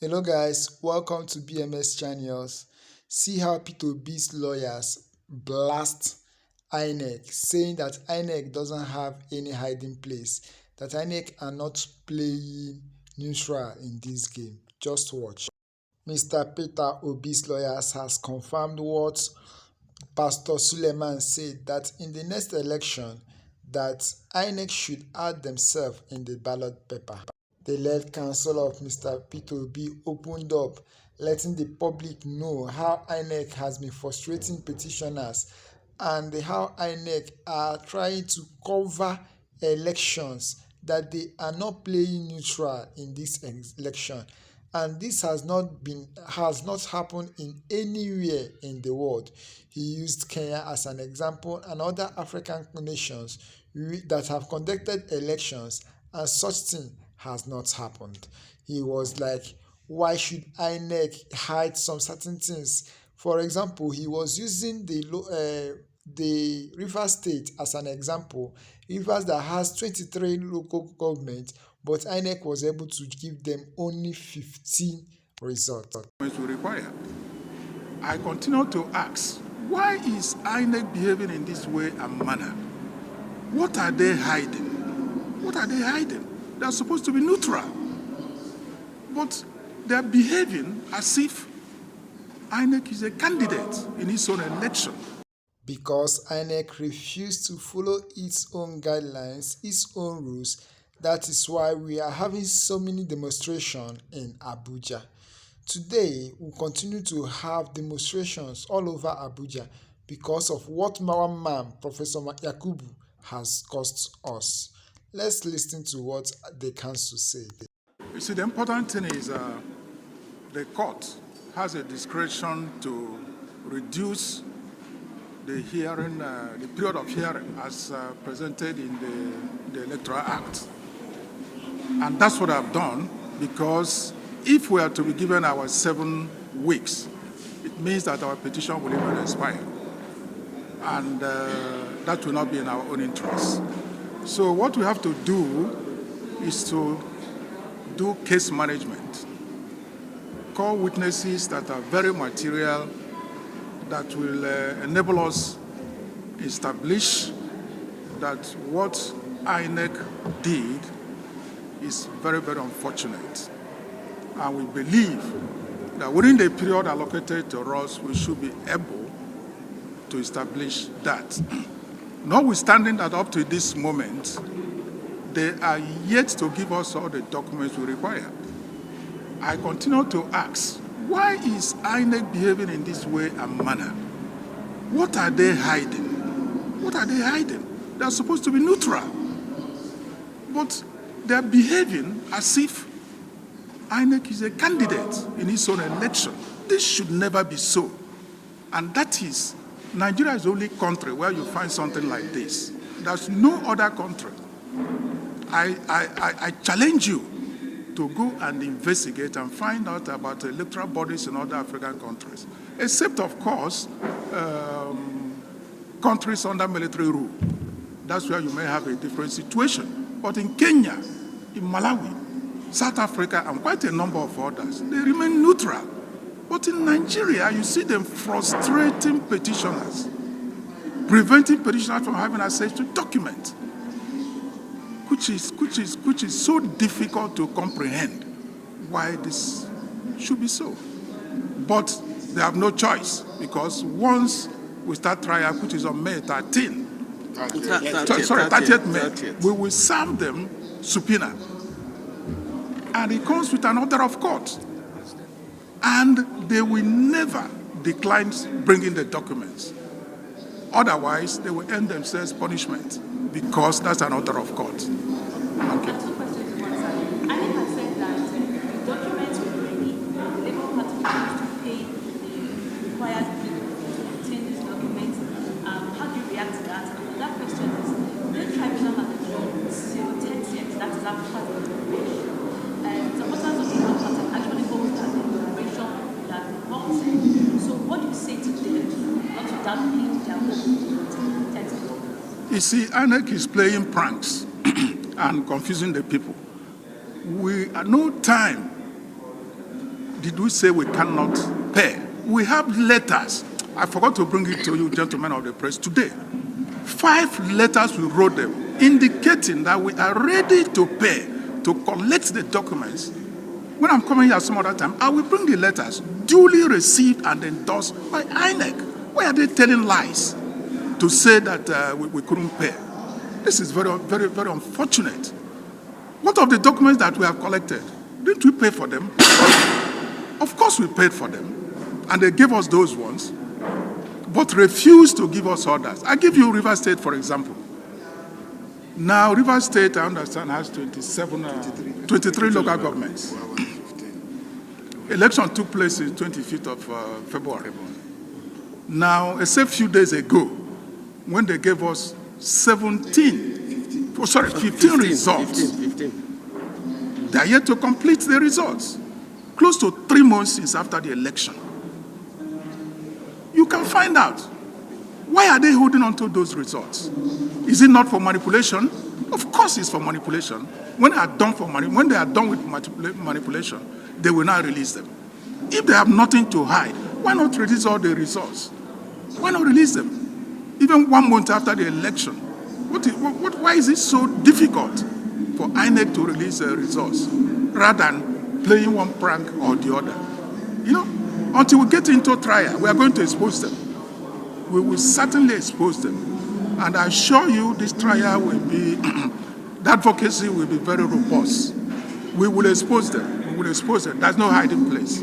Hello guys, welcome to BMS Channels. See how P2B's lawyers blast INEC, saying that INEC doesn't have any hiding place, that INEC are not playing neutral in this game. Just watch. Mr. Peter Obi's lawyers has confirmed what Pastor Suleiman said, that in the next election, that INEC should add themselves in the ballot paper. The lead counsel of Mr. Peter Obi opened up, letting the public know how INEC has been frustrating petitioners and how INEC are trying to cover elections, that they are not playing neutral in this election. And this has not happened in anywhere in the world. He used Kenya as an example and other African nations that have conducted elections, and such thing has not happened. He was like, why should INEC hide some certain things? For example, he was using the Rivers State as an example. Rivers that has 23 local governments, but INEC was able to give them only 15 results. I continue to ask, why is INEC behaving in this way and manner? What are they hiding? What are they hiding? They are supposed to be neutral. But they are behaving as if INEC is a candidate in its own election. Because INEC refused to follow its own guidelines, its own rules. That is why we are having so many demonstrations in Abuja. Today, we'll continue to have demonstrations all over Abuja because of what one man, Professor Yakubu, has caused us. Let's listen to what the council said. You see, the important thing is the court has a discretion to reduce the hearing, the period of hearing as presented in the Electoral Act. And that's what I've done, because if we are to be given our 7 weeks, it means that our petition will even expire. And that will not be in our own interest. So what we have to do is to do case management, call witnesses that are very material, that will enable us establish that what INEC did is very, very unfortunate. And we believe that within the period allocated to us, we should be able to establish that. Notwithstanding that up to this moment, they are yet to give us all the documents we require. I continue to ask, why is INEC behaving in this way and manner? What are they hiding? What are they hiding? They are supposed to be neutral. But they are behaving as if INEC is a candidate in its own election. This should never be so. And that is, Nigeria is the only country where you find something like this. There's no other country. I challenge you to go and investigate and find out about electoral bodies in other African countries, except, of course, countries under military rule. That's where you may have a different situation. But in Kenya, in Malawi, South Africa, and quite a number of others, they remain neutral. But in Nigeria, you see them frustrating petitioners, preventing petitioners from having access to documents, which is so difficult to comprehend why this should be so. But they have no choice, because once we start trial, which is on May 13th, 30th May, we will serve them subpoena. And it comes with an order of court. And they will never decline bringing the documents. Otherwise, they will end themselves punishment, because that's an order of court. Thank you. You see, INEC is playing pranks and confusing the people. We at no time did we say we cannot pay? We have letters. I forgot to bring it to you, gentlemen of the press, today. 5 letters we wrote them, indicating that we are ready to pay, to collect the documents. When I'm coming here some other time, I will bring the letters duly received and endorsed by INEC. Why are they telling lies to say that we couldn't pay? This is very, very, very unfortunate. What of the documents that we have collected? Didn't we pay for them? Of course we paid for them, and they gave us those ones, but refused to give us others. I give you River State, for example. Now, River State, I understand, has 23 local governments. Election took place on 25th of February. Now, a few days ago, when they gave us 15 results. 15. They are yet to complete the results. Close to 3 months since after the election. You can find out. Why are they holding on to those results? Is it not for manipulation? Of course it's for manipulation. When they are done with manipulation, they will not release them. If they have nothing to hide, why not release all the results? Why not release them? Even 1 month after the election. Why is it so difficult for INEC to release results rather than playing one prank or the other? You know, until we get into trial, we are going to expose them. We will certainly expose them. And I assure you this trial will be, that advocacy will be very robust. We will expose them. We will expose them. There's no hiding place.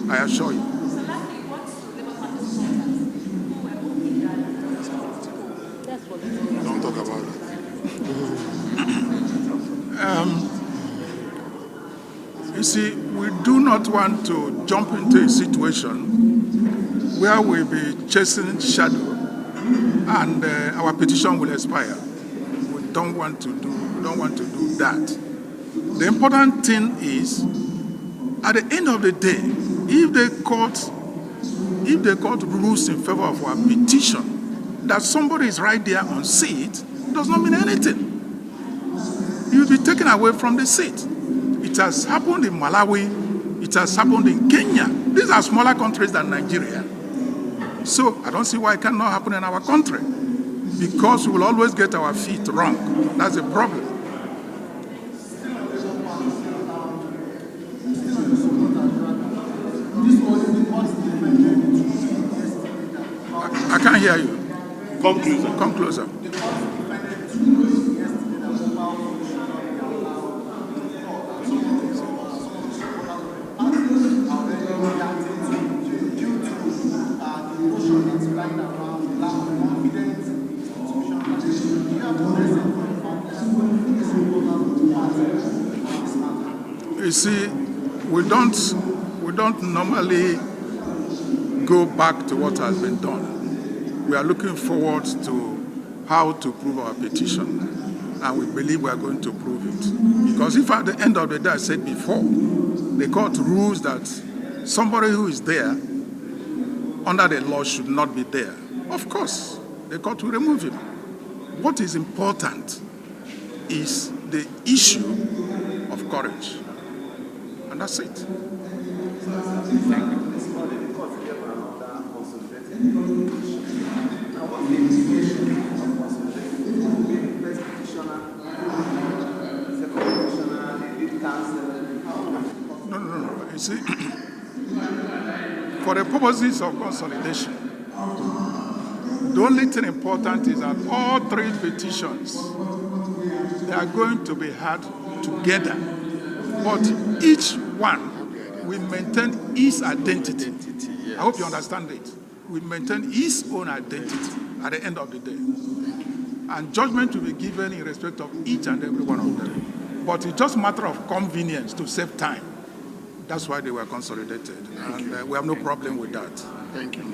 I assure you. Don't talk about that. You see, we do not want to jump into a situation where we'll be chasing shadow and our petition will expire. We don't want to do that. The important thing is, at the end of the day, if the court rules in favor of our petition, that somebody is right there on seat, does not mean anything. You will be taken away from the seat. It has happened in Malawi. It has happened in Kenya. These are smaller countries than Nigeria. So I don't see why it cannot happen in our country. Because we will always get our feet wrong. That's the problem. I can't hear you. Come closer. Come closer. You see, we don't normally go back to what has been done. We are looking forward to how to prove our petition, and we believe we are going to prove it. Because if at the end of the day, I said before, the court rules that somebody who is there under the law should not be there, of course, the court will remove him. What is important is the issue of courage. And that's it. No. You see, for the purposes of consolidation, the only thing important is that all 3 petitions, they are going to be heard together. But each one will maintain its identity. I hope you understand it. We maintain its own identity at the end of the day. And judgment will be given in respect of each and every one of them. But it's just a matter of convenience to save time. That's why they were consolidated. And we have no problem with that. Thank you.